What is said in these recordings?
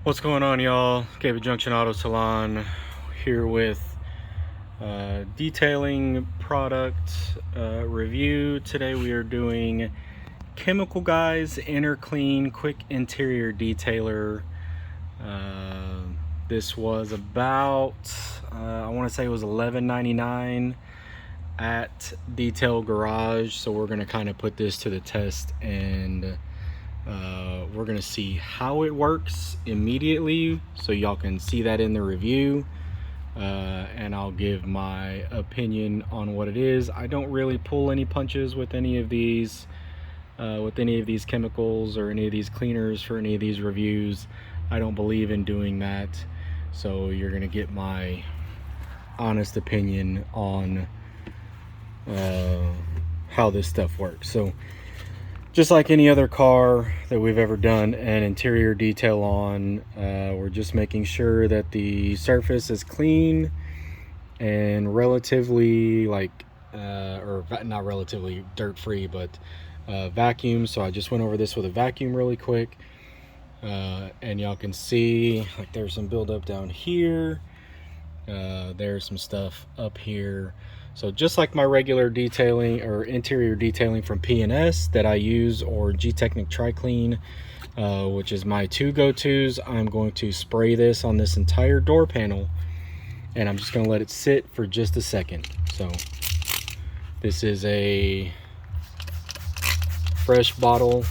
What's going on, y'all? Junction Auto Salon here with detailing product review. Today we are doing Chemical Guys Inner Clean Quick Interior Detailer. This was about I want to say it was $11.99 at Detail Garage. So we're gonna kind of put this to the test and we're gonna see how it works immediately, so y'all can see that in the review, and I'll give my opinion on what it is. I don't really pull any punches with any of these chemicals or any of these cleaners for any of these reviews. I don't believe in doing that, so you're gonna get my honest opinion on how this stuff works. So just like any other car that we've ever done an interior detail on, we're just making sure that the surface is clean and relatively or not relatively dirt free, but vacuum. So I just went over this with a vacuum really quick, and y'all can see like there's some buildup down here. There's some stuff up here. So just like my regular detailing or interior detailing from P&S that I use, or G-Technic Tri-Clean, which is my two go-tos, I'm going to spray this on this entire door panel, and I'm just going to let it sit for just a second. So this is a fresh bottle.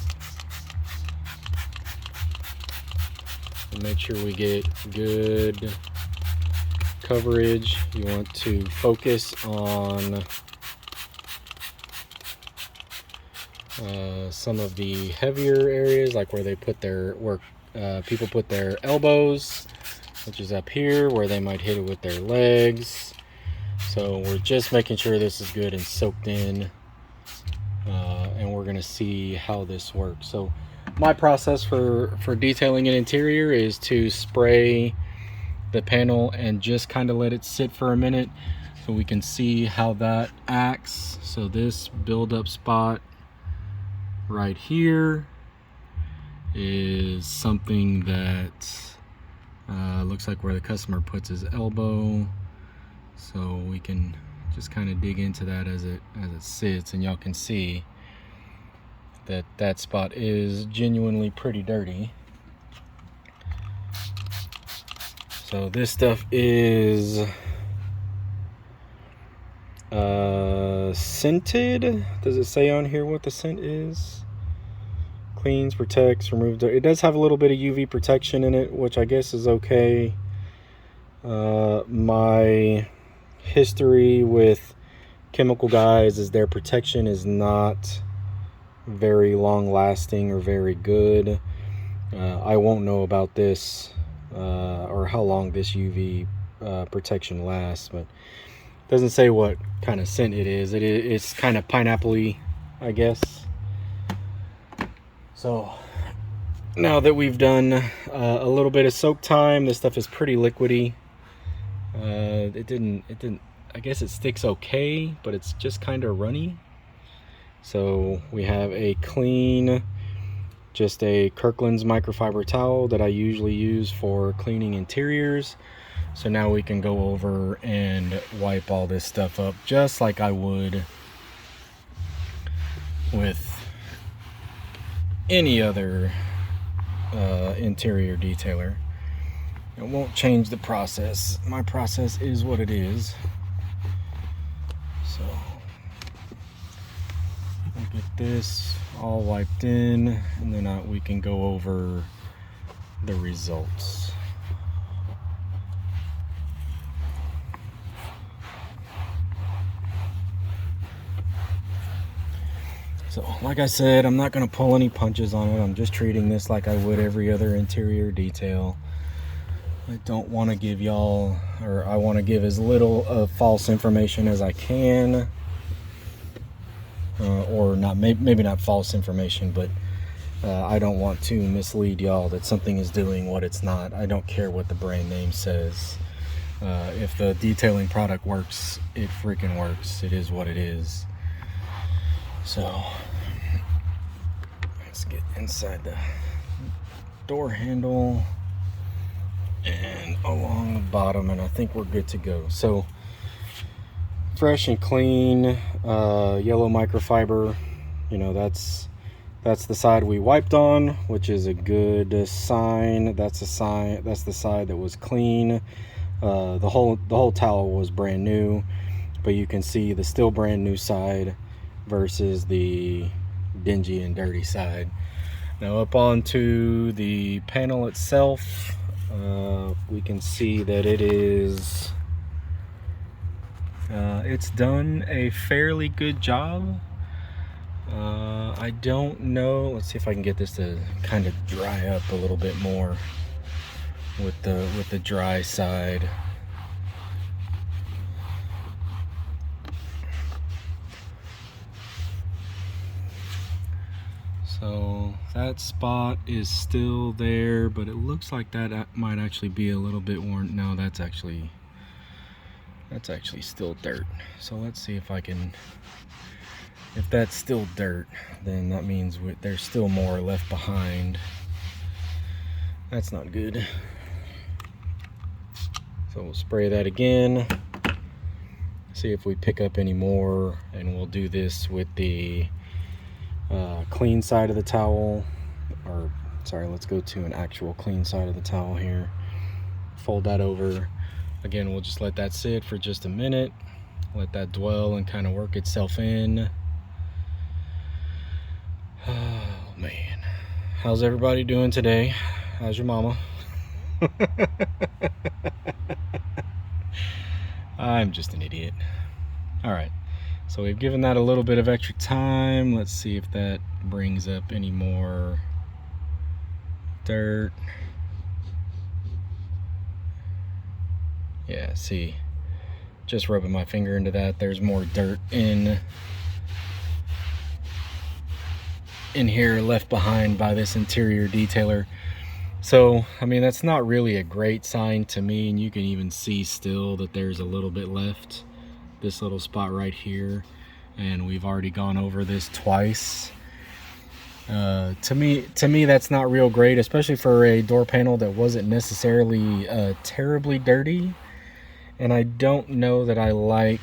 And make sure we get good coverage. You want to focus on some of the heavier areas, like where they put their people put their elbows, which is up here where they might hit it with their legs. So we're just making sure this is good and soaked in, and we're gonna see how this works. So my process for detailing an interior is to spray the panel and just kind of let it sit for a minute so we can see how that acts. So this buildup spot right here is something that looks like where the customer puts his elbow, so we can just kind of dig into that as it sits, and y'all can see that that spot is genuinely pretty dirty. So this stuff is scented. Does it say on here what the scent is? Cleans, protects, removes dirt. It does have a little bit of UV protection in it, which I guess is okay. My history with Chemical Guys is their protection is not very long lasting or very good. I won't know about this or how long this UV protection lasts, but it doesn't say what kind of scent it is. It's kind of pineapple-y, I guess. So now that we've done a little bit of soak time, this stuff is pretty liquidy. It didn't I guess it sticks okay, but it's just kind of runny. So we have a clean, just a Kirkland's microfiber towel that I usually use for cleaning interiors. So now we can go over and wipe all this stuff up just like I would with any other interior detailer. It won't change the process. My process is what it is. So we'll get this all wiped in, and then we can go over the results. So like I said, I'm not going to pull any punches on it. I'm just treating this like I would every other interior detail. I don't want to give y'all, or I want to give as little of false information as I can. Or not, maybe not false information, but I don't want to mislead y'all that something is doing what it's not. I don't care what the brand name says. If the detailing product works, it freaking works. It is what it is. So let's get inside the door handle. and along the bottom, and I think we're good to go. So fresh and clean, yellow microfiber. You know, that's the side we wiped on, which is a good sign. That's the side that was clean. The whole towel was brand new, but you can see the still brand new side versus the dingy and dirty side. Now up onto the panel itself, we can see that it's done a fairly good job. I don't know, let's see if I can get this to kind of dry up a little bit more with the dry side. So that spot is still there, but it looks like that might actually be a little bit worn. No, that's actually still dirt. So let's see if I can, if that's still dirt, then that means there's still more left behind. That's not good. So we'll spray that again, see if we pick up any more, and we'll do this with the clean side of the towel, or sorry, let's go to an actual clean side of the towel here. Fold that over. Again, we'll just let that sit for just a minute, let that dwell and kind of work itself in. Oh man, how's everybody doing today? How's your mama? I'm just an idiot. All right, so we've given that a little bit of extra time. Let's see if that brings up any more dirt. Yeah, see, just rubbing my finger into that, there's more dirt in here left behind by this interior detailer. So I mean, that's not really a great sign to me, and you can even see still that there's a little bit left, this little spot right here, and we've already gone over this twice. To me that's not real great, especially for a door panel that wasn't necessarily terribly dirty. And I don't know that I like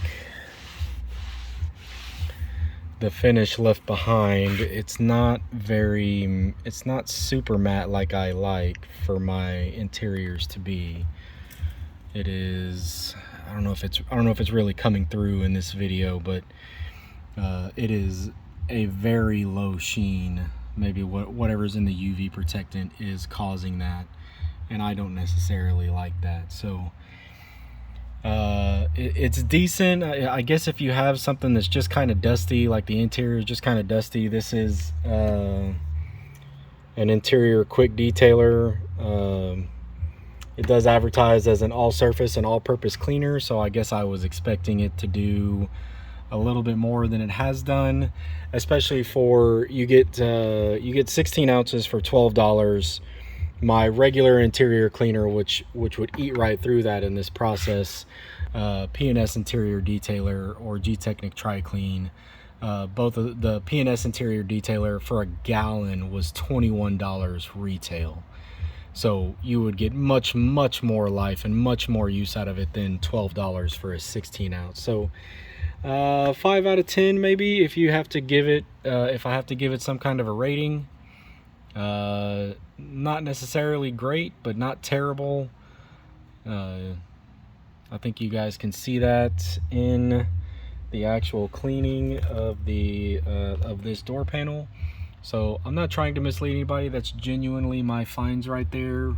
the finish left behind. It's not super matte like I like for my interiors to be. It is, I don't know if it's really coming through in this video, but it is a very low sheen. Maybe whatever's in the UV protectant is causing that, and I don't necessarily like that. So it's decent. I guess if you have something that's just kind of dusty, like the interior is just kind of dusty, this is an interior quick detailer. It does advertise as an all-surface and all-purpose cleaner, so I guess I was expecting it to do a little bit more than it has done, especially for you get 16 ounces for $12. My regular interior cleaner, which would eat right through that in this process, P&S Interior Detailer or G-Technic Tri-Clean, both of the P&S Interior Detailer for a gallon was $21 retail. So you would get much more life and much more use out of it than $12 for a 16 ounce. So 5 out of 10 maybe, if you have to give it, if I have to give it some kind of a rating. Not necessarily great, but not terrible. I think you guys can see that in the actual cleaning of the of this door panel. So I'm not trying to mislead anybody. That's genuinely my finds right there,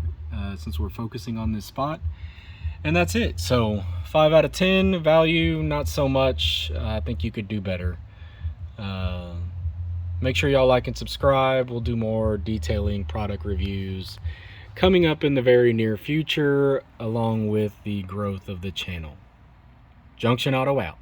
since we're focusing on this spot. And that's it. So 5 out of 10 value, not so much. I think you could do better. Make sure y'all like and subscribe. We'll do more detailing product reviews coming up in the very near future, along with the growth of the channel. Junction Auto out.